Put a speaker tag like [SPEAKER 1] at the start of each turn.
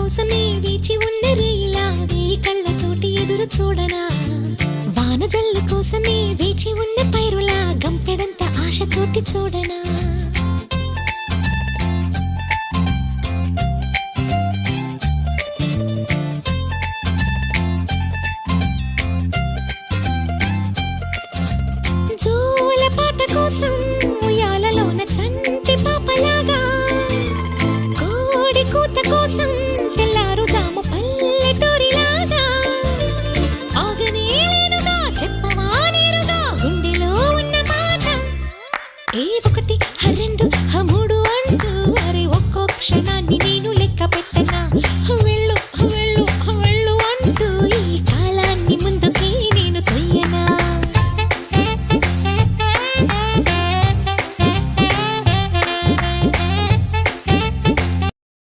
[SPEAKER 1] కోసమే వేచి ఉన్న రేయిలా వేయి కళ్ళతోటి ఎదురు చూడనా వానజల్లు కోసమే వేచి ఉన్న పైరులా గంపెడంత ఆశతోటి చూడనా జోల పాట కోసం ఉయ్యాలలోన చంటి పాపలాగా కోడి కూత కోసం తెల్లారు జాము పల్లెటూరిలాగా ఆగనే లేనుగా చెప్పవా నేరుగా గుండెలో ఉన్న మాట ఏ ఒకటి రెండు మూడు అంటూ అరే ఒక్కో క్షణాన్ని నేను